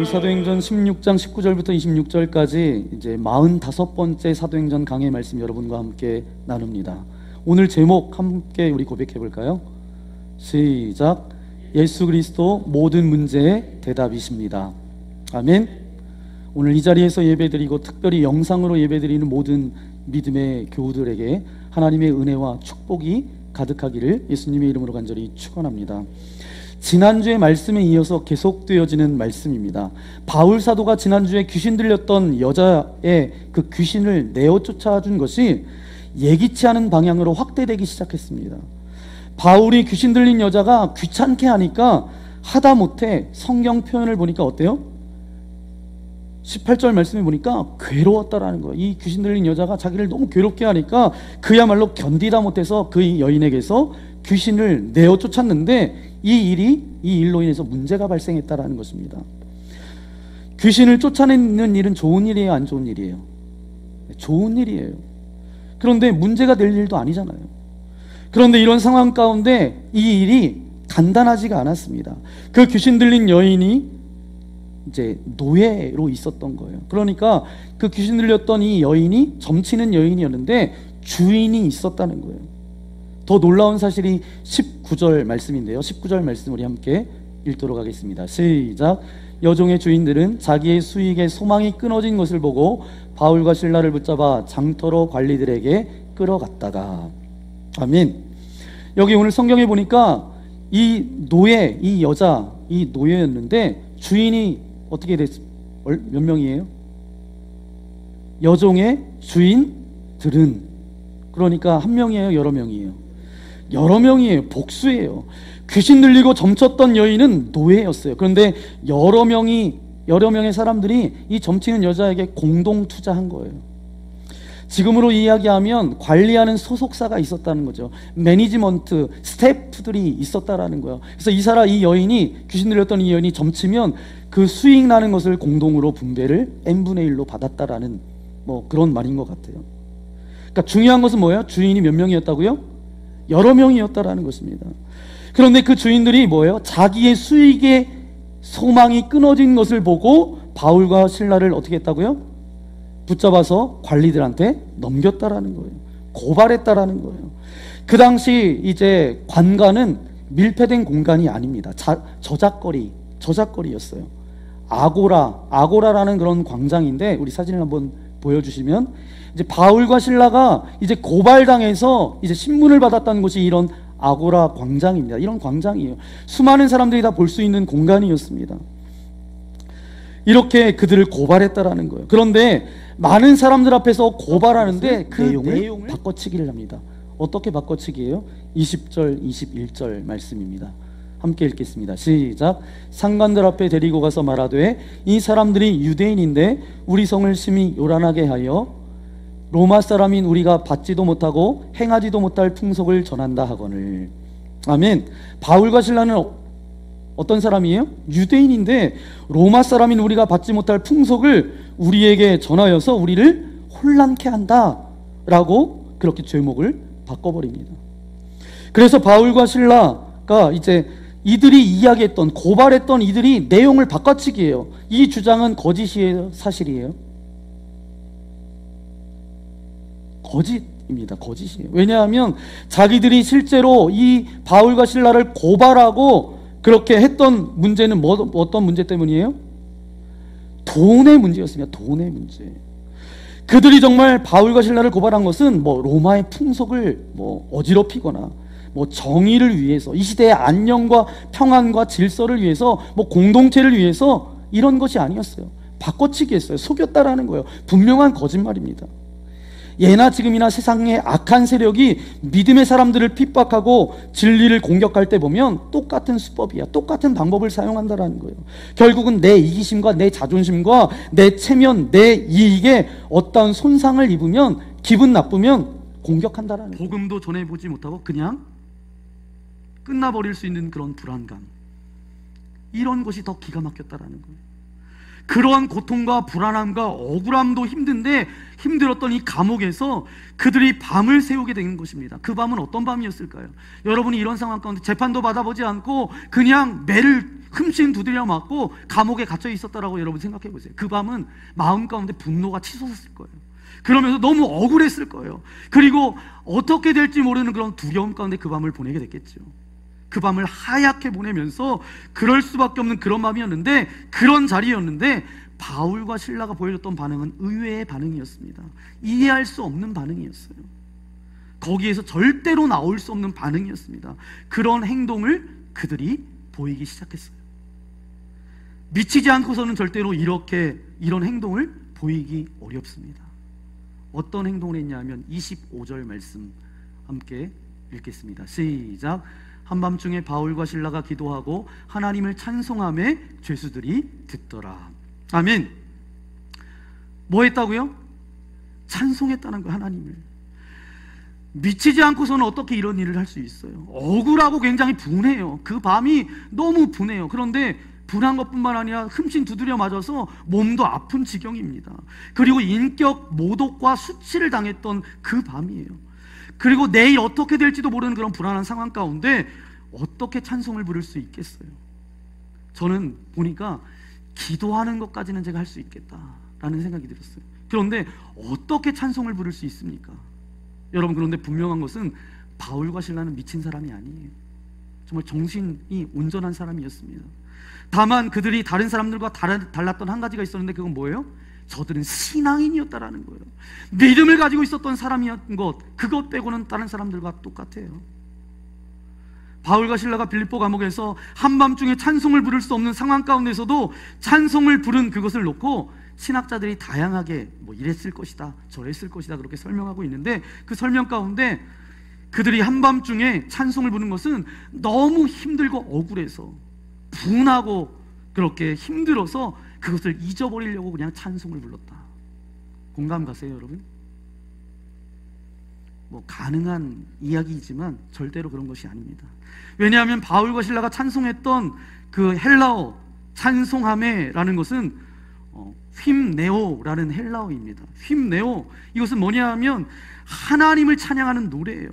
사도행전 16장 19절부터 26절까지 이제 45번째 사도행전 강해 말씀 여러분과 함께 나눕니다. 오늘 제목 함께 우리 고백해 볼까요? 시작. 예수 그리스도 모든 문제의 대답이십니다. 아멘. 오늘 이 자리에서 예배드리고 특별히 영상으로 예배드리는 모든 믿음의 교우들에게 하나님의 은혜와 축복이 가득하기를 예수님의 이름으로 간절히 축원합니다. 지난주의 말씀에 이어서 계속되어지는 말씀입니다. 바울 사도가 지난주에 귀신 들렸던 여자의 그 귀신을 내어 쫓아준 것이 예기치 않은 방향으로 확대되기 시작했습니다. 바울이 귀신 들린 여자가 귀찮게 하니까 하다못해 성경 표현을 보니까 어때요? 18절 말씀에 보니까 괴로웠다라는 거예요. 이 귀신 들린 여자가 자기를 너무 괴롭게 하니까 그야말로 견디다 못해서 그 여인에게서 귀신을 내어 쫓았는데 이 일로 인해서 문제가 발생했다라는 것입니다. 귀신을 쫓아내는 일은 좋은 일이에요, 안 좋은 일이에요? 좋은 일이에요. 그런데 문제가 될 일도 아니잖아요. 그런데 이런 상황 가운데 이 일이 간단하지가 않았습니다. 그 귀신 들린 여인이 이제 노예로 있었던 거예요. 그러니까 그 귀신 들렸던 이 여인이 점치는 여인이었는데 주인이 있었다는 거예요. 더 놀라운 사실이 19절 말씀인데요. 19절 말씀 우리 함께 읽도록 하겠습니다. 시작. 여종의 주인들은 자기의 수익에 소망이 끊어진 것을 보고 바울과 실라를 붙잡아 장터로 관리들에게 끌어갔다가. 아멘. 여기 오늘 성경에 보니까 이 노예, 이 여자, 이 노예였는데 주인이 어떻게 몇 명이에요? 여종의 주인들은, 그러니까 한 명이에요, 여러 명이에요? 여러 명이에요. 복수예요. 귀신 들리고 점쳤던 여인은 노예였어요. 그런데 여러 명의 사람들이 이 점치는 여자에게 공동 투자한 거예요. 지금으로 이야기하면 관리하는 소속사가 있었다는 거죠. 매니지먼트, 스태프들이 있었다라는 거예요. 그래서 이 여인이, 귀신 들렸던 이 여인이 점치면 그 수익 나는 것을 공동으로 분배를 n분의 1로 받았다라는 뭐 그런 말인 것 같아요. 그러니까 중요한 것은 뭐예요? 주인이 몇 명이었다고요? 여러 명이었다라는 것입니다. 그런데 그 주인들이 뭐예요? 자기의 수익에 소망이 끊어진 것을 보고 바울과 실라를 어떻게 했다고요? 붙잡아서 관리들한테 넘겼다라는 거예요. 고발했다라는 거예요. 그 당시 이제 관가는 밀폐된 공간이 아닙니다. 저작거리였어요. 아고라라는 그런 광장인데, 우리 사진을 한번 보여주시면, 이제 바울과 실라가 이제 고발당해서 이제 신문을 받았다는 곳이 이런 아고라 광장입니다. 이런 광장이에요. 수많은 사람들이 다 볼 수 있는 공간이었습니다. 이렇게 그들을 고발했다라는 거예요. 그런데 많은 사람들 앞에서 고발하는데 그 내용을 바꿔치기를 합니다. 어떻게 바꿔치기예요? 20절, 21절 말씀입니다. 함께 읽겠습니다. 시작. 상관들 앞에 데리고 가서 말하되 이 사람들이 유대인인데 우리 성을 심히 요란하게 하여 로마 사람인 우리가 받지도 못하고 행하지도 못할 풍속을 전한다 하거늘. 아멘. 바울과 실라는 어떤 사람이에요? 유대인인데 로마 사람인 우리가 받지 못할 풍속을 우리에게 전하여서 우리를 혼란케 한다 라고 그렇게 제목을 바꿔버립니다. 그래서 바울과 실라가 이제 이들이 이야기했던, 고발했던 이들이 내용을 바꿔치기해요. 이 주장은 거짓이에요, 사실이에요? 거짓입니다. 거짓이에요. 왜냐하면 자기들이 실제로 이 바울과 실라를 고발하고 그렇게 했던 문제는 어떤 문제 때문이에요? 돈의 문제였습니다. 돈의 문제. 그들이 정말 바울과 실라를 고발한 것은 뭐 로마의 풍속을 뭐 어지럽히거나 뭐 정의를 위해서, 이 시대의 안녕과 평안과 질서를 위해서, 뭐 공동체를 위해서 이런 것이 아니었어요. 바꿔치기 했어요. 속였다라는 거예요. 분명한 거짓말입니다. 예나 지금이나 세상의 악한 세력이 믿음의 사람들을 핍박하고 진리를 공격할 때 보면 똑같은 수법이야. 똑같은 방법을 사용한다라는 거예요. 결국은 내 이기심과 내 자존심과 내 체면, 내 이익에 어떤 손상을 입으면, 기분 나쁘면 공격한다라는 거예요. 복음도 전해보지 못하고 그냥 끝나버릴 수 있는 그런 불안감, 이런 것이 더 기가 막혔다라는 거예요. 그러한 고통과 불안함과 억울함도 힘들었던 이 감옥에서 그들이 밤을 새우게 된 것입니다. 그 밤은 어떤 밤이었을까요? 여러분이 이런 상황 가운데 재판도 받아보지 않고 그냥 매를 흠씬 두드려 맞고 감옥에 갇혀 있었다라고 여러분 생각해 보세요. 그 밤은 마음 가운데 분노가 치솟았을 거예요. 그러면서 너무 억울했을 거예요. 그리고 어떻게 될지 모르는 그런 두려움 가운데 그 밤을 보내게 됐겠죠. 그 밤을 하얗게 보내면서 그럴 수밖에 없는 그런 밤이었는데, 그런 자리였는데 바울과 실라가 보여줬던 반응은 의외의 반응이었습니다. 이해할 수 없는 반응이었어요. 거기에서 절대로 나올 수 없는 반응이었습니다. 그런 행동을 그들이 보이기 시작했어요. 미치지 않고서는 절대로 이런 행동을 보이기 어렵습니다. 어떤 행동을 했냐면 25절 말씀 함께 읽겠습니다. 시작. 한밤중에 바울과 실라가 기도하고 하나님을 찬송하며 죄수들이 듣더라. 아멘. 뭐 했다고요? 찬송했다는 거예요. 하나님을. 미치지 않고서는 어떻게 이런 일을 할 수 있어요? 억울하고 굉장히 분해요. 그 밤이 너무 분해요. 그런데 분한 것뿐만 아니라 흠씬 두드려 맞아서 몸도 아픈 지경입니다. 그리고 인격 모독과 수치를 당했던 그 밤이에요. 그리고 내일 어떻게 될지도 모르는 그런 불안한 상황 가운데 어떻게 찬송을 부를 수 있겠어요? 저는 보니까 기도하는 것까지는 제가 할 수 있겠다라는 생각이 들었어요. 그런데 어떻게 찬송을 부를 수 있습니까? 여러분, 그런데 분명한 것은 바울과 실라는 미친 사람이 아니에요. 정말 정신이 온전한 사람이었습니다. 다만 그들이 다른 사람들과 달랐던 한 가지가 있었는데, 그건 뭐예요? 저들은 신앙인이었다라는 거예요. 믿음을 가지고 있었던 사람이었던 것, 그것 빼고는 다른 사람들과 똑같아요. 바울과 실라가 빌립보 감옥에서 한밤중에 찬송을 부를 수 없는 상황 가운데서도 찬송을 부른 그것을 놓고 신학자들이 다양하게 이랬을 것이다, 저랬을 것이다 그렇게 설명하고 있는데, 그 설명 가운데 그들이 한밤중에 찬송을 부르는 것은 너무 힘들고 억울해서, 분하고 그렇게 힘들어서 그것을 잊어버리려고 그냥 찬송을 불렀다. 공감 가세요, 여러분? 가능한 이야기이지만 절대로 그런 것이 아닙니다. 왜냐하면 바울과 실라가 찬송했던 그 헬라어 찬송하메라는 것은 휨네오라는 헬라어입니다. 휨네오, 이것은 뭐냐 하면 하나님을 찬양하는 노래예요.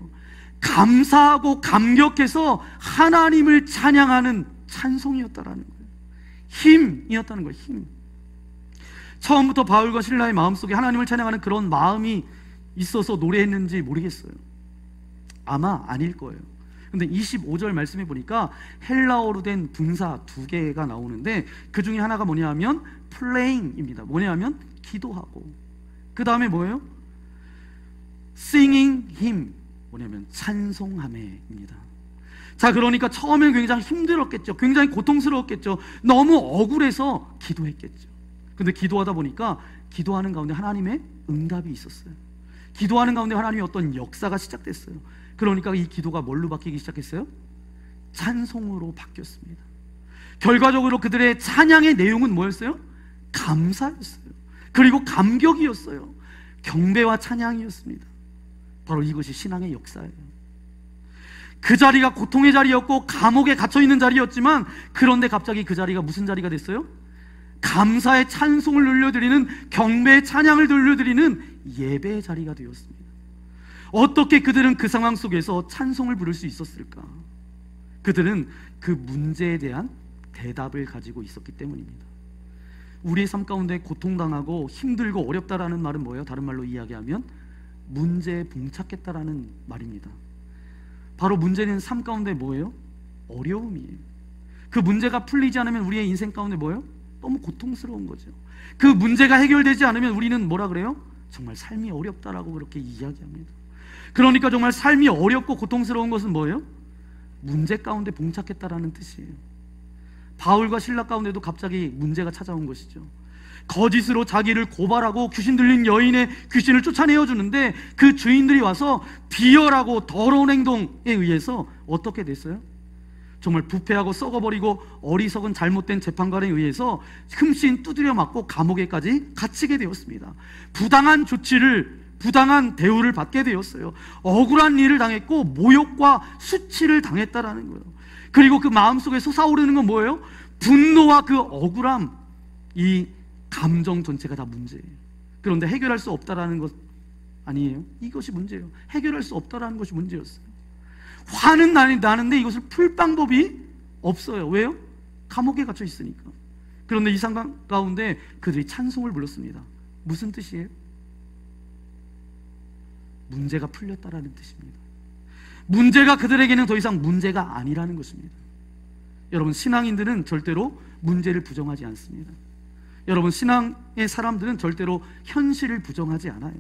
감사하고 감격해서 하나님을 찬양하는 찬송이었다라는 거예요. 힘이었다는 거예요. 힘. 처음부터 바울과 실라의 마음속에 하나님을 찬양하는 그런 마음이 있어서 노래했는지 모르겠어요. 아마 아닐 거예요. 근데 25절 말씀해 보니까 헬라어로 된 분사 2개가 나오는데, 그 중에 하나가 뭐냐 하면 playing입니다. 뭐냐 하면 기도하고, 그 다음에 뭐예요? singing hymn, 뭐냐면 찬송하매입니다. 자, 그러니까 처음엔 굉장히 힘들었겠죠. 굉장히 고통스러웠겠죠. 너무 억울해서 기도했겠죠. 근데 기도하다 보니까 기도하는 가운데 하나님의 응답이 있었어요. 기도하는 가운데 하나님의 어떤 역사가 시작됐어요. 그러니까 이 기도가 뭘로 바뀌기 시작했어요? 찬송으로 바뀌었습니다. 결과적으로 그들의 찬양의 내용은 뭐였어요? 감사였어요. 그리고 감격이었어요. 경배와 찬양이었습니다. 바로 이것이 신앙의 역사예요. 그 자리가 고통의 자리였고 감옥에 갇혀있는 자리였지만, 그런데 갑자기 그 자리가 무슨 자리가 됐어요? 감사의 찬송을 들려드리는, 경배의 찬양을 들려드리는 예배의 자리가 되었습니다. 어떻게 그들은 그 상황 속에서 찬송을 부를 수 있었을까? 그들은 그 문제에 대한 대답을 가지고 있었기 때문입니다. 우리의 삶 가운데 고통당하고 힘들고 어렵다라는 말은 뭐예요? 다른 말로 이야기하면 문제에 봉착했다라는 말입니다. 바로 문제는 삶 가운데 뭐예요? 어려움이에요. 그 문제가 풀리지 않으면 우리의 인생 가운데 뭐예요? 너무 고통스러운 거죠. 그 문제가 해결되지 않으면 우리는 뭐라 그래요? 정말 삶이 어렵다라고 그렇게 이야기합니다. 그러니까 정말 삶이 어렵고 고통스러운 것은 뭐예요? 문제 가운데 봉착했다라는 뜻이에요. 바울과 실라 가운데도 갑자기 문제가 찾아온 것이죠. 거짓으로 자기를 고발하고 귀신 들린 여인의 귀신을 쫓아내어 주는데, 그 주인들이 와서 비열하고 더러운 행동에 의해서 어떻게 됐어요? 정말 부패하고 썩어버리고 어리석은 잘못된 재판관에 의해서 흠씬 두드려 맞고 감옥에까지 갇히게 되었습니다. 부당한 대우를 받게 되었어요. 억울한 일을 당했고 모욕과 수치를 당했다라는 거예요. 그리고 그 마음속에 솟아오르는 건 뭐예요? 분노와 그 억울함, 이 감정 전체가 다 문제예요. 그런데 해결할 수 없다라는 것 아니에요. 이것이 문제예요. 해결할 수 없다라는 것이 문제였어요. 화는 나는데 이것을 풀 방법이 없어요. 왜요? 감옥에 갇혀 있으니까. 그런데 이 상황 가운데 그들이 찬송을 불렀습니다. 무슨 뜻이에요? 문제가 풀렸다라는 뜻입니다. 문제가 그들에게는 더 이상 문제가 아니라는 것입니다. 여러분, 신앙인들은 절대로 문제를 부정하지 않습니다. 여러분, 신앙의 사람들은 절대로 현실을 부정하지 않아요.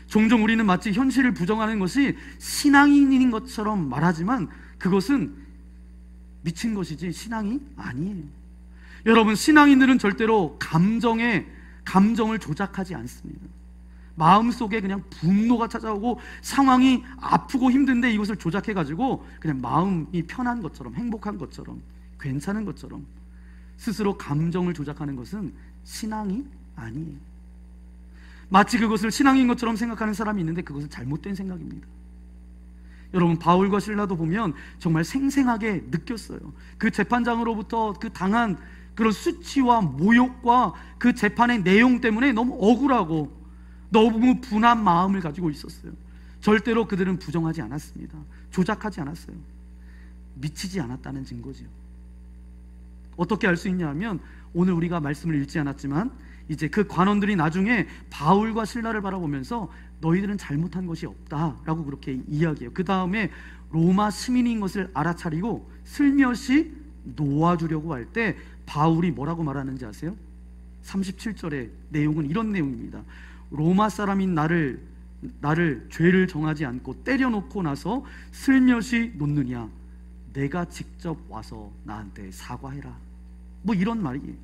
종종 우리는 마치 현실을 부정하는 것이 신앙인인 것처럼 말하지만 그것은 미친 것이지 신앙이 아니에요. 여러분, 신앙인들은 절대로 감정을 조작하지 않습니다. 마음속에 그냥 분노가 찾아오고 상황이 아프고 힘든데 이것을 조작해가지고 그냥 마음이 편한 것처럼, 행복한 것처럼, 괜찮은 것처럼 스스로 감정을 조작하는 것은 신앙이 아니에요. 마치 그것을 신앙인 것처럼 생각하는 사람이 있는데 그것은 잘못된 생각입니다. 여러분, 바울과 실라도 보면 정말 생생하게 느꼈어요. 그 재판장으로부터 그 당한 그런 수치와 모욕과 그 재판의 내용 때문에 너무 억울하고 너무 분한 마음을 가지고 있었어요. 절대로 그들은 부정하지 않았습니다. 조작하지 않았어요. 미치지 않았다는 증거지요. 어떻게 알 수 있냐 하면 오늘 우리가 말씀을 읽지 않았지만 이제 그 관원들이 나중에 바울과 실라를 바라보면서 너희들은 잘못한 것이 없다라고 그렇게 이야기해요. 그 다음에 로마 시민인 것을 알아차리고 슬며시 놓아주려고 할 때 바울이 뭐라고 말하는지 아세요? 37절의 내용은 이런 내용입니다. 로마 사람인 나를 죄를 정하지 않고 때려놓고 나서 슬며시 놓느냐? 내가 직접 와서 나한테 사과해라. 뭐 이런 말이에요.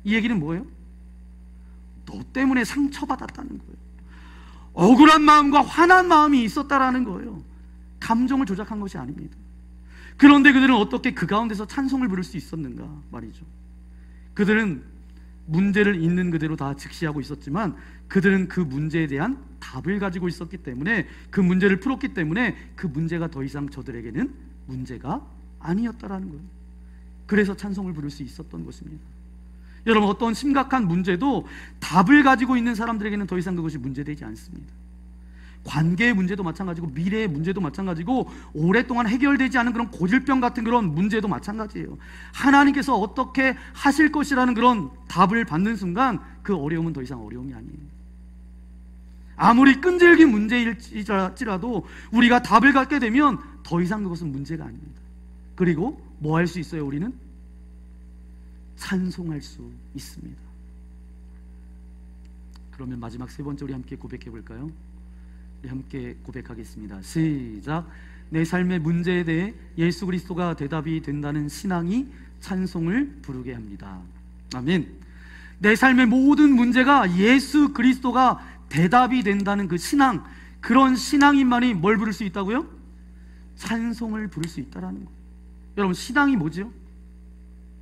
이 얘기는 뭐예요? 너 때문에 상처받았다는 거예요. 억울한 마음과 화난 마음이 있었다라는 거예요. 감정을 조작한 것이 아닙니다. 그런데 그들은 어떻게 그 가운데서 찬송을 부를 수 있었는가 말이죠. 그들은 문제를 있는 그대로 다 직시하고 있었지만 그들은 그 문제에 대한 답을 가지고 있었기 때문에, 그 문제를 풀었기 때문에 그 문제가 더 이상 저들에게는 문제가 아니었다라는 거예요. 그래서 찬송을 부를 수 있었던 것입니다. 여러분, 어떤 심각한 문제도 답을 가지고 있는 사람들에게는 더 이상 그것이 문제되지 않습니다. 관계의 문제도 마찬가지고 미래의 문제도 마찬가지고 오랫동안 해결되지 않은 그런 고질병 같은 그런 문제도 마찬가지예요. 하나님께서 어떻게 하실 것이라는 그런 답을 받는 순간 그 어려움은 더 이상 어려움이 아니에요. 아무리 끈질긴 문제일지라도 우리가 답을 갖게 되면 더 이상 그것은 문제가 아닙니다. 그리고 뭐 할 수 있어요? 우리는 찬송할 수 있습니다. 그러면 마지막 세 번째 우리 함께 고백해 볼까요? 우리 함께 고백하겠습니다. 시작. 내 삶의 문제에 대해 예수 그리스도가 대답이 된다는 신앙이 찬송을 부르게 합니다. 아멘. 내 삶의 모든 문제가 예수 그리스도가 대답이 된다는 그 신앙, 그런 신앙인만이 뭘 부를 수 있다고요? 찬송을 부를 수 있다라는 거예요. 여러분, 신앙이 뭐죠?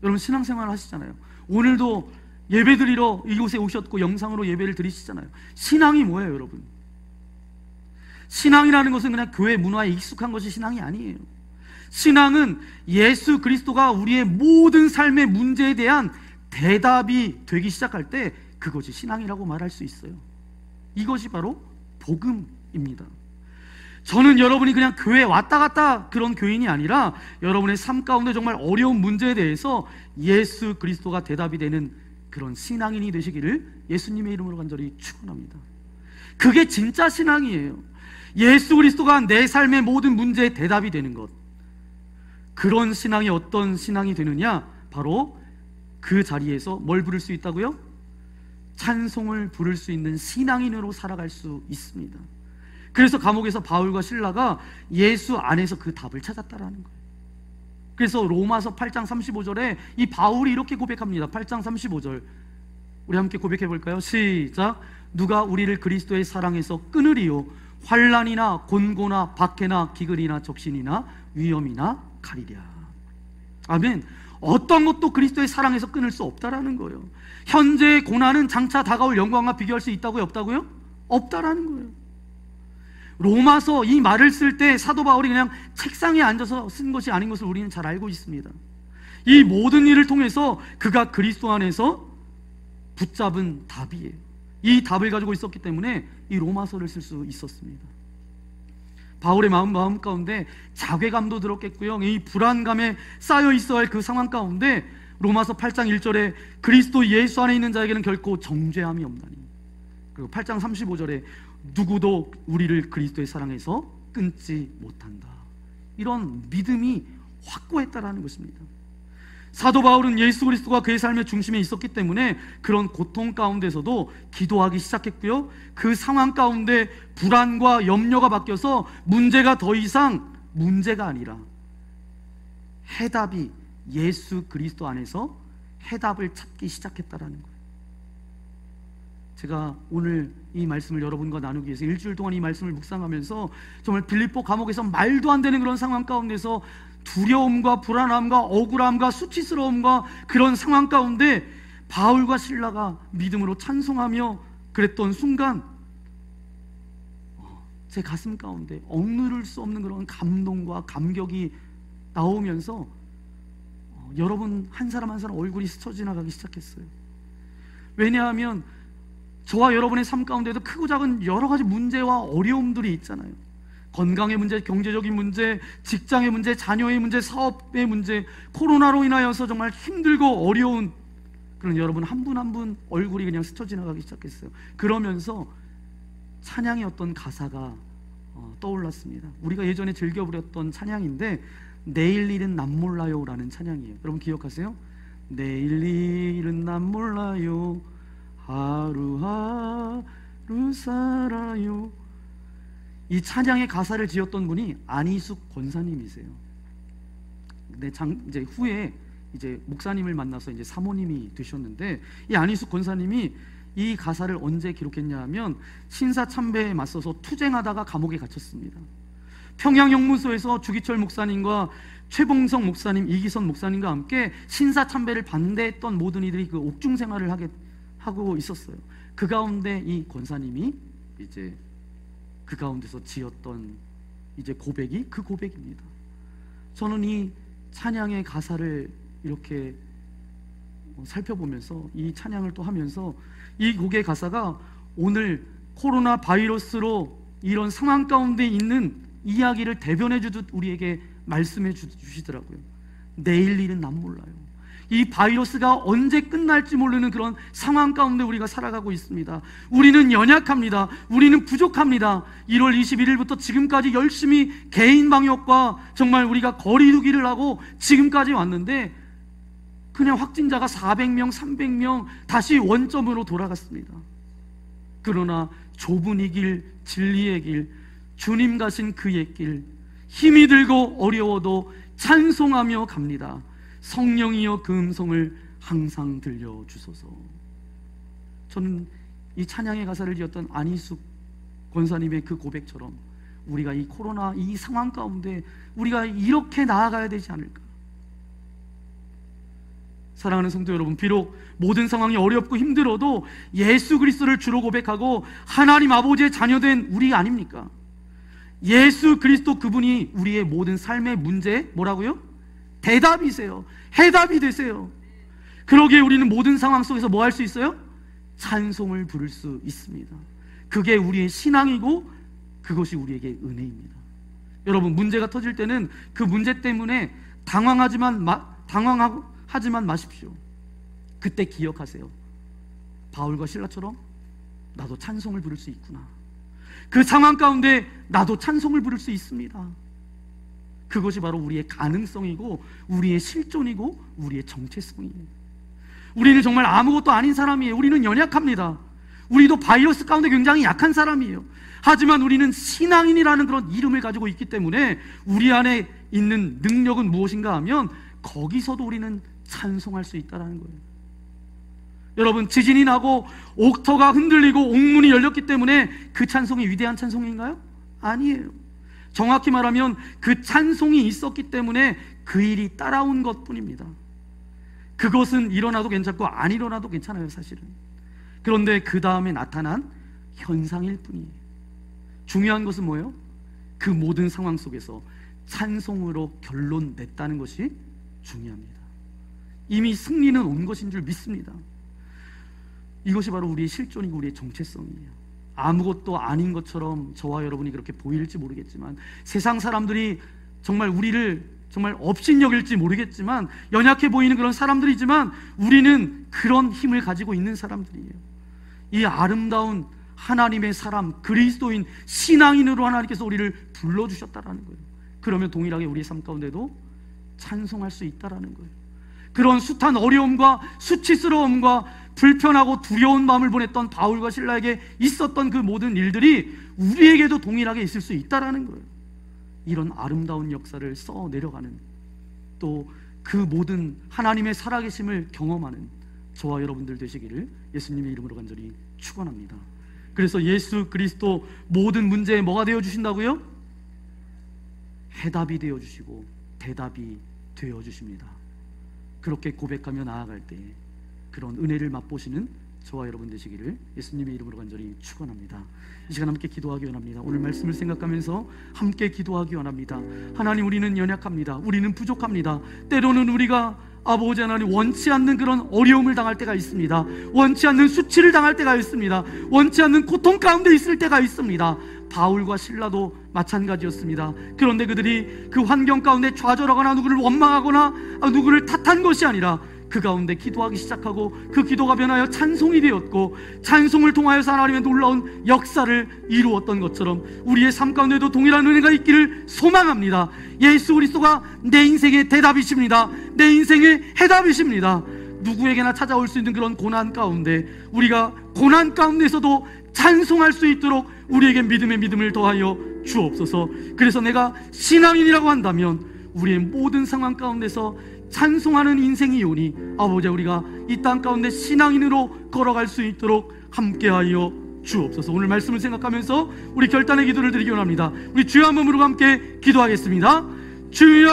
여러분, 신앙생활 하시잖아요. 오늘도 예배 드리러 이곳에 오셨고 영상으로 예배를 드리시잖아요. 신앙이 뭐예요, 여러분? 신앙이라는 것은 그냥 교회 문화에 익숙한 것이 신앙이 아니에요. 신앙은 예수 그리스도가 우리의 모든 삶의 문제에 대한 대답이 되기 시작할 때 그것이 신앙이라고 말할 수 있어요. 이것이 바로 복음입니다. 저는 여러분이 그냥 교회에 왔다 갔다 그런 교인이 아니라 여러분의 삶 가운데 정말 어려운 문제에 대해서 예수 그리스도가 대답이 되는 그런 신앙인이 되시기를 예수님의 이름으로 간절히 축원합니다. 그게 진짜 신앙이에요. 예수 그리스도가 내 삶의 모든 문제에 대답이 되는 것. 그런 신앙이 어떤 신앙이 되느냐? 바로 그 자리에서 뭘 부를 수 있다고요? 찬송을 부를 수 있는 신앙인으로 살아갈 수 있습니다. 그래서 감옥에서 바울과 실라가 예수 안에서 그 답을 찾았다라는 거예요. 그래서 로마서 8장 35절에 이 바울이 이렇게 고백합니다. 8장 35절 우리 함께 고백해 볼까요? 시작. 누가 우리를 그리스도의 사랑에서 끊으리요? 환난이나 곤고나 박해나 기근이나 적신이나 위험이나 가리랴. 아멘. 어떤 것도 그리스도의 사랑에서 끊을 수 없다라는 거예요. 현재의 고난은 장차 다가올 영광과 비교할 수 있다고요? 없다고요? 없다라는 거예요. 로마서 이 말을 쓸 때 사도 바울이 그냥 책상에 앉아서 쓴 것이 아닌 것을 우리는 잘 알고 있습니다. 이 모든 일을 통해서 그가 그리스도 안에서 붙잡은 답이에요. 이 답을 가지고 있었기 때문에 이 로마서를 쓸 수 있었습니다. 바울의 마음 가운데 자괴감도 들었겠고요. 이 불안감에 쌓여 있어야 할 그 상황 가운데 로마서 8장 1절에 그리스도 예수 안에 있는 자에게는 결코 정죄함이 없나니, 그리고 8장 35절에 누구도 우리를 그리스도의 사랑에서 끊지 못한다. 이런 믿음이 확고했다라는 것입니다. 사도 바울은 예수 그리스도가 그의 삶의 중심에 있었기 때문에 그런 고통 가운데서도 기도하기 시작했고요. 그 상황 가운데 불안과 염려가 바뀌어서 문제가 더 이상 문제가 아니라 해답이 예수 그리스도 안에서 해답을 찾기 시작했다라는 거예요. 제가 오늘 이 말씀을 여러분과 나누기 위해서 일주일 동안 이 말씀을 묵상하면서 정말 빌립보 감옥에서 말도 안 되는 그런 상황 가운데서 두려움과 불안함과 억울함과 수치스러움과 그런 상황 가운데 바울과 실라가 믿음으로 찬송하며 그랬던 순간 제 가슴 가운데 억누를 수 없는 그런 감동과 감격이 나오면서 여러분 한 사람 한 사람 얼굴이 스쳐 지나가기 시작했어요. 왜냐하면 저와 여러분의 삶 가운데도 크고 작은 여러 가지 문제와 어려움들이 있잖아요. 건강의 문제, 경제적인 문제, 직장의 문제, 자녀의 문제, 사업의 문제, 코로나로 인하여서 정말 힘들고 어려운 그런 여러분 한 분 한 분 얼굴이 그냥 스쳐 지나가기 시작했어요. 그러면서 찬양의 어떤 가사가 떠올랐습니다. 우리가 예전에 즐겨 부렸던 찬양인데 내일 일은 남 몰라요 라는 찬양이에요. 여러분 기억하세요? 내일 일은 남 몰라요, 하루하루 살아요. 이 찬양의 가사를 지었던 분이 안희숙 권사님이세요. 근데 이제 후에 이제 목사님을 만나서 이제 사모님이 되셨는데, 이 안희숙 권사님이 이 가사를 언제 기록했냐 하면 신사참배에 맞서서 투쟁하다가 감옥에 갇혔습니다. 평양영무소에서 주기철 목사님과 최봉성 목사님, 이기선 목사님과 함께 신사참배를 반대했던 모든 이들이 그 옥중 생활을 하고 있었어요. 그 가운데 이 권사님이 이제 그 가운데서 지었던 이제 고백이 그 고백입니다. 저는 이 찬양의 가사를 이렇게 살펴보면서 이 찬양을 또 하면서 이 곡의 가사가 오늘 코로나 바이러스로 이런 상황 가운데 있는 이야기를 대변해 주듯 우리에게 말씀해 주시더라고요. 내일 일은 난 몰라요. 이 바이러스가 언제 끝날지 모르는 그런 상황 가운데 우리가 살아가고 있습니다. 우리는 연약합니다. 우리는 부족합니다. 1월 21일부터 지금까지 열심히 개인 방역과 정말 우리가 거리 두기를 하고 지금까지 왔는데 그냥 확진자가 400명, 300명 다시 원점으로 돌아갔습니다. 그러나 좁은 이 길, 진리의 길, 주님 가신 그의 길, 힘이 들고 어려워도 찬송하며 갑니다. 성령이여 그 음성을 항상 들려주소서. 저는 이 찬양의 가사를 지었던 안희숙 권사님의 그 고백처럼 우리가 이 코로나 이 상황 가운데 우리가 이렇게 나아가야 되지 않을까. 사랑하는 성도 여러분, 비록 모든 상황이 어렵고 힘들어도 예수 그리스도를 주로 고백하고 하나님 아버지의 자녀된 우리 아닙니까? 예수 그리스도 그분이 우리의 모든 삶의 문제에 뭐라고요? 대답이세요. 해답이 되세요. 그러기에 우리는 모든 상황 속에서 뭐 할 수 있어요? 찬송을 부를 수 있습니다. 그게 우리의 신앙이고 그것이 우리에게 은혜입니다. 여러분, 문제가 터질 때는 그 문제 때문에 당황하지만 마십시오. 그때 기억하세요. 바울과 실라처럼 나도 찬송을 부를 수 있구나. 그 상황 가운데 나도 찬송을 부를 수 있습니다. 그것이 바로 우리의 가능성이고 우리의 실존이고 우리의 정체성이에요. 우리는 정말 아무것도 아닌 사람이에요. 우리는 연약합니다. 우리도 바이러스 가운데 굉장히 약한 사람이에요. 하지만 우리는 신앙인이라는 그런 이름을 가지고 있기 때문에 우리 안에 있는 능력은 무엇인가 하면 거기서도 우리는 찬송할 수 있다는 거예요. 여러분, 지진이 나고 옥터가 흔들리고 옥문이 열렸기 때문에 그 찬송이 위대한 찬송인가요? 아니에요. 정확히 말하면 그 찬송이 있었기 때문에 그 일이 따라온 것뿐입니다. 그것은 일어나도 괜찮고 안 일어나도 괜찮아요, 사실은. 그런데 그 다음에 나타난 현상일 뿐이에요. 중요한 것은 뭐예요? 그 모든 상황 속에서 찬송으로 결론 냈다는 것이 중요합니다. 이미 승리는 온 것인 줄 믿습니다. 이것이 바로 우리의 실존이고 우리의 정체성이에요. 아무것도 아닌 것처럼 저와 여러분이 그렇게 보일지 모르겠지만, 세상 사람들이 정말 우리를 정말 업신여길지 모르겠지만, 연약해 보이는 그런 사람들이지만 우리는 그런 힘을 가지고 있는 사람들이에요. 이 아름다운 하나님의 사람, 그리스도인, 신앙인으로 하나님께서 우리를 불러주셨다라는 거예요. 그러면 동일하게 우리의 삶 가운데도 찬송할 수 있다라는 거예요. 그런 숱한 어려움과 수치스러움과 불편하고 두려운 마음을 보냈던 바울과 실라에게 있었던 그 모든 일들이 우리에게도 동일하게 있을 수 있다라는 거예요. 이런 아름다운 역사를 써 내려가는, 또 그 모든 하나님의 살아계심을 경험하는 저와 여러분들 되시기를 예수님의 이름으로 간절히 축원합니다. 그래서 예수 그리스도 모든 문제에 뭐가 되어주신다고요? 해답이 되어주시고 대답이 되어주십니다. 그렇게 고백하며 나아갈 때 그런 은혜를 맛보시는 저와 여러분 되시기를 예수님의 이름으로 간절히 축원합니다. 이 시간 함께 기도하기 원합니다. 오늘 말씀을 생각하면서 함께 기도하기 원합니다. 하나님, 우리는 연약합니다. 우리는 부족합니다. 때로는 우리가 아버지 하나님 원치 않는 그런 어려움을 당할 때가 있습니다. 원치 않는 수치를 당할 때가 있습니다. 원치 않는 고통 가운데 있을 때가 있습니다. 바울과 실라도 마찬가지였습니다. 그런데 그들이 그 환경 가운데 좌절하거나 누구를 원망하거나 누구를 탓한 것이 아니라 그 가운데 기도하기 시작하고 그 기도가 변하여 찬송이 되었고, 찬송을 통하여서 하나님의 놀라운 역사를 이루었던 것처럼 우리의 삶 가운데도 동일한 은혜가 있기를 소망합니다. 예수 그리스도가 내 인생의 대답이십니다. 내 인생의 해답이십니다. 누구에게나 찾아올 수 있는 그런 고난 가운데 우리가 고난 가운데서도 찬송할 수 있도록 우리에게 믿음의 믿음을 더하여 주옵소서. 그래서 내가 신앙인이라고 한다면 우리의 모든 상황 가운데서 찬송하는 인생이오니 아버지, 우리가 이 땅 가운데 신앙인으로 걸어갈 수 있도록 함께하여 주옵소서. 오늘 말씀을 생각하면서 우리 결단의 기도를 드리기 원합니다. 우리 주여 한 몸으로 함께 기도하겠습니다. 주여!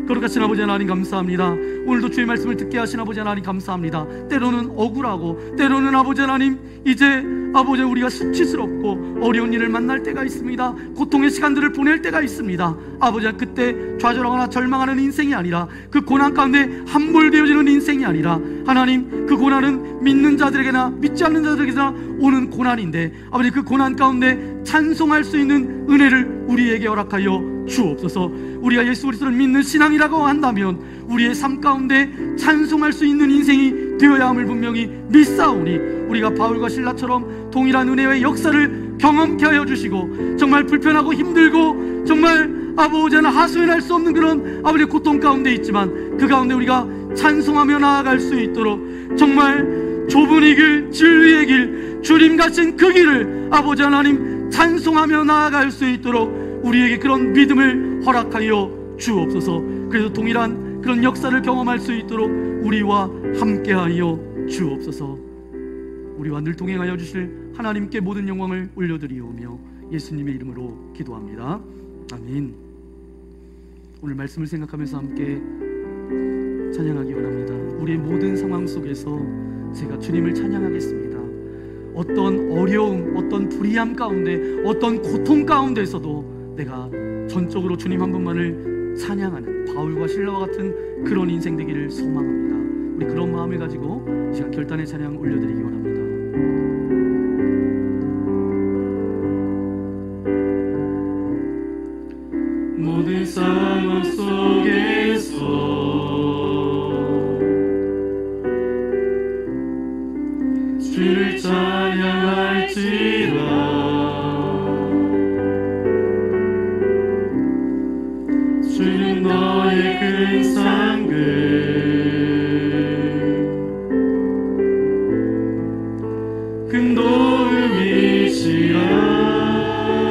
거룩하신 아버지 하나님 감사합니다. 오늘도 주의 말씀을 듣게 하신 아버지 하나님 감사합니다. 때로는 억울하고 때로는 아버지 하나님 이제 아버지 우리가 수치스럽고 어려운 일을 만날 때가 있습니다. 고통의 시간들을 보낼 때가 있습니다. 아버지, 그때 좌절하거나 절망하는 인생이 아니라, 그 고난 가운데 함몰되어지는 인생이 아니라, 하나님, 그 고난은 믿는 자들에게나 믿지 않는 자들에게나 오는 고난인데 아버지, 그 고난 가운데 찬송할 수 있는 은혜를 우리에게 허락하여 주옵소서. 우리가 예수 그리스도를 믿는 신앙이라고 한다면 우리의 삶 가운데 찬송할 수 있는 인생이 되어야 함을 분명히 믿사오니, 우리가 바울과 실라처럼 동일한 은혜의 역사를 경험케 하여 주시고, 정말 불편하고 힘들고 정말 아버지 하나 하소연할 수 없는 그런 아버지 고통 가운데 있지만 그 가운데 우리가 찬송하며 나아갈 수 있도록, 정말 좁은 이 길, 진리의 길, 주님 가신 그 길을 아버지 하나님 찬송하며 나아갈 수 있도록 우리에게 그런 믿음을 허락하여 주옵소서. 그래서 동일한 그런 역사를 경험할 수 있도록 우리와 함께하여 주옵소서. 우리와 늘 동행하여 주실 하나님께 모든 영광을 올려드리오며 예수님의 이름으로 기도합니다. 아멘. 오늘 말씀을 생각하면서 함께 찬양하기 원합니다. 우리의 모든 상황 속에서 제가 주님을 찬양하겠습니다. 어떤 어려움, 어떤 불의함 가운데, 어떤 고통 가운데서도 내가 전적으로 주님 한 분만을 찬양하는 바울과 실라와 같은 그런 인생 되기를 소망합니다. 우리 그런 마음을 가지고 이 시간 결단의 찬양 올려드리기 원합니다. 모든 상황 속에서 주를 찬양할지라. 주는 너의 큰 상급 큰 도움이시라.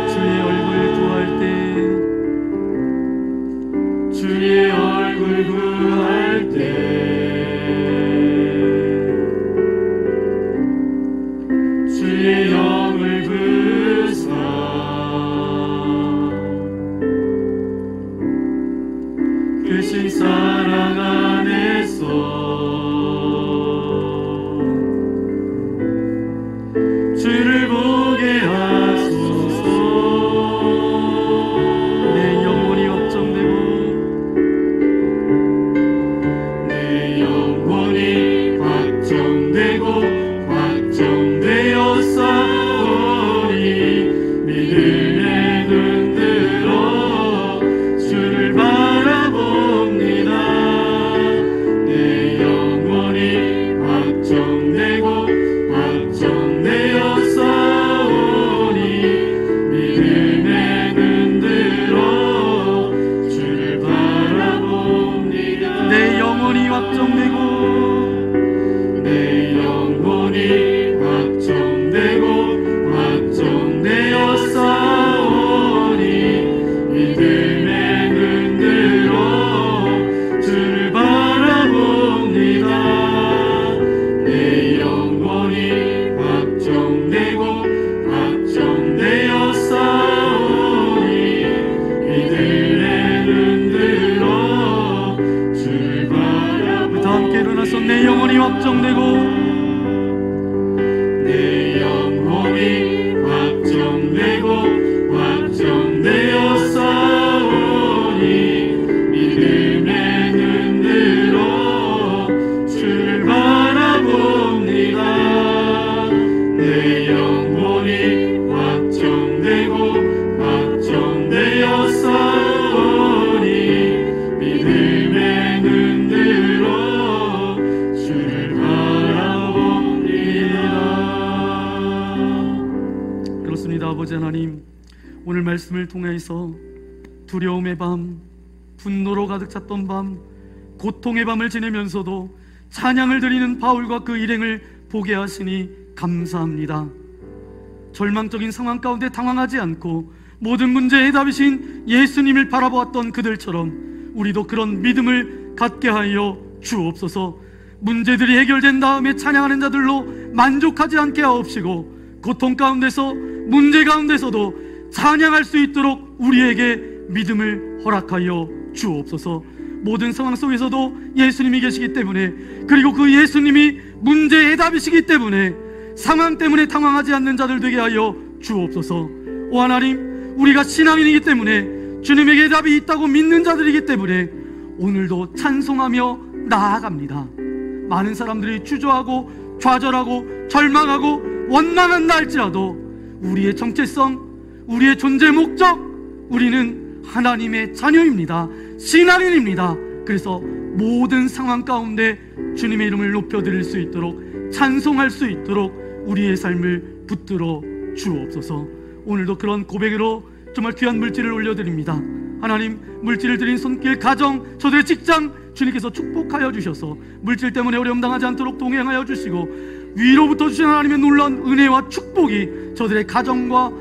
주의 얼굴 구할 때, 주의 얼굴 구할 때 주의 영을 부사 크신 사랑 안에서 주를 보게 하소서. 내 영혼이 걱정되고 내 영혼이 걱정 확정되고 내 영혼이 확정되고 확정되었사오니 믿음의 눈 들어 주를 바라봅니다. 내 영혼이 확정되고 확정되었사오니 믿음의 눈 들어 주를 바라봅니다. 다 함께 일어나서 내 영혼이 확정되고 내 영혼이 확정되고 확정되었사오니 믿음의 눈 들어 주를 바라봅니다. 내 영혼이 확정되고 확정되었사오니 믿음의 눈 들어 주를 바라봅니다. 그렇습니다. 아버지 하나님, 오늘 말씀을 통해서 두려움의 밤, 분노로 가득 찼던 밤, 고통의 밤을 지내면서도 찬양을 드리는 바울과 그 일행을 보게 하시니 감사합니다. 절망적인 상황 가운데 당황하지 않고 모든 문제의 해답이신 예수님을 바라보았던 그들처럼 우리도 그런 믿음을 갖게 하여 주옵소서. 문제들이 해결된 다음에 찬양하는 자들로 만족하지 않게 하옵시고 고통 가운데서, 문제 가운데서도 찬양할 수 있도록 우리에게 믿음을 허락하여 주옵소서. 모든 상황 속에서도 예수님이 계시기 때문에, 그리고 그 예수님이 문제의 해답이시기 때문에 상황 때문에 당황하지 않는 자들 되게 하여 주옵소서. 오 하나님, 우리가 신앙인이기 때문에, 주님에게 해답이 있다고 믿는 자들이기 때문에 오늘도 찬송하며 나아갑니다. 많은 사람들이 주저하고 좌절하고 절망하고 원망한다 할지라도 우리의 정체성, 우리의 존재 목적, 우리는 하나님의 자녀입니다. 신앙인입니다. 그래서 모든 상황 가운데 주님의 이름을 높여드릴 수 있도록, 찬송할 수 있도록 우리의 삶을 붙들어 주옵소서. 오늘도 그런 고백으로 정말 귀한 물질을 올려드립니다. 하나님, 물질을 드린 손길, 가정, 저들의 직장 주님께서 축복하여 주셔서 물질 때문에 어려움 당하지 않도록 동행하여 주시고, 위로부터 주신 하나님의 놀라운 은혜와 축복이 저들의 가정과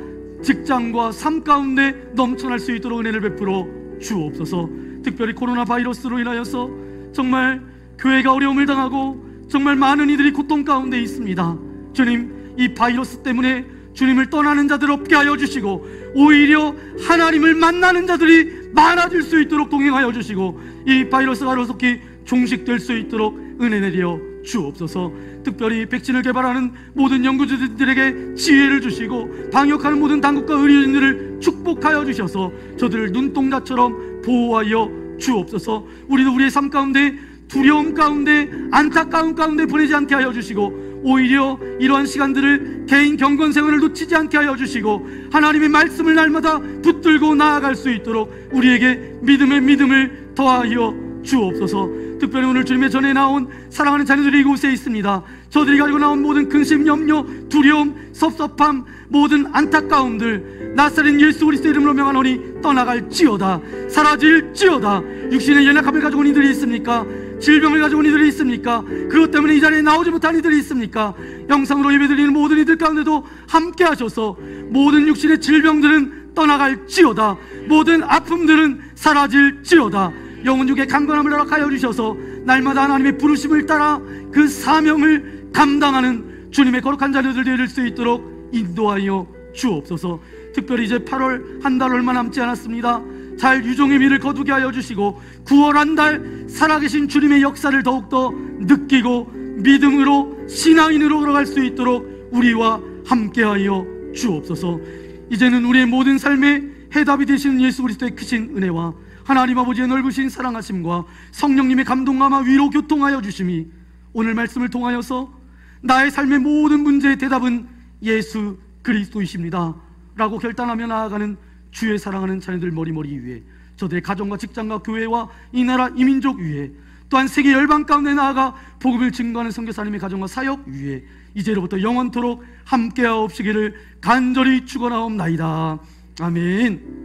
직장과 삶 가운데 넘쳐날 수 있도록 은혜를 베풀어 주옵소서. 특별히 코로나 바이러스로 인하여서 정말 교회가 어려움을 당하고 정말 많은 이들이 고통 가운데 있습니다. 주님, 이 바이러스 때문에 주님을 떠나는 자들 없게 하여 주시고, 오히려 하나님을 만나는 자들이 많아질 수 있도록 동행하여 주시고, 이 바이러스가 하루속히 종식될 수 있도록 은혜 내려 주옵소서. 특별히 백신을 개발하는 모든 연구자들에게 지혜를 주시고, 방역하는 모든 당국과 의료진들을 축복하여 주셔서 저들을 눈동자처럼 보호하여 주옵소서. 우리도 우리의 삶 가운데 두려움 가운데, 안타까움 가운데 보내지 않게 하여 주시고, 오히려 이러한 시간들을 개인 경건 생활을 놓치지 않게 하여 주시고, 하나님의 말씀을 날마다 붙들고 나아갈 수 있도록 우리에게 믿음의 믿음을 더하여 주옵소서. 특별히 오늘 주님의 전에 나온 사랑하는 자녀들이 이곳에 있습니다. 저들이 가지고 나온 모든 근심, 염려, 두려움, 섭섭함, 모든 안타까움들 나사렛 예수 그리스도의 이름으로 명하노니 떠나갈지어다, 사라질지어다. 육신의 연약함을 가지고 온 이들이 있습니까? 질병을 가지고 온 이들이 있습니까? 그것 때문에 이 자리에 나오지 못한 이들이 있습니까? 영상으로 예배드리는 모든 이들 가운데도 함께 하셔서 모든 육신의 질병들은 떠나갈지어다, 모든 아픔들은 사라질지어다. 영혼 중에 강건함을 허락하여 주셔서 날마다 하나님의 부르심을 따라 그 사명을 감당하는 주님의 거룩한 자녀들 되릴 수 있도록 인도하여 주옵소서. 특별히 이제 8월 한 달 얼마 남지 않았습니다. 잘 유종의 미를 거두게 하여 주시고 9월 한 달 살아계신 주님의 역사를 더욱더 느끼고 믿음으로, 신앙인으로 걸어갈 수 있도록 우리와 함께하여 주옵소서. 이제는 우리의 모든 삶의 해답이 되시는 예수 그리스도의 크신 은혜와 하나님 아버지의 넓으신 사랑하심과 성령님의 감동감화 위로 교통하여 주심이 오늘 말씀을 통하여서 나의 삶의 모든 문제의 대답은 예수 그리스도이십니다 라고 결단하며 나아가는 주의 사랑하는 자녀들 머리머리 위에, 저들의 가정과 직장과 교회와 이 나라 이 민족 위에, 또한 세계 열방 가운데 나아가 복음을 증거하는 선교사님의 가정과 사역 위에 이제로부터 영원토록 함께하옵시기를 간절히 축원하옵나이다. 아멘.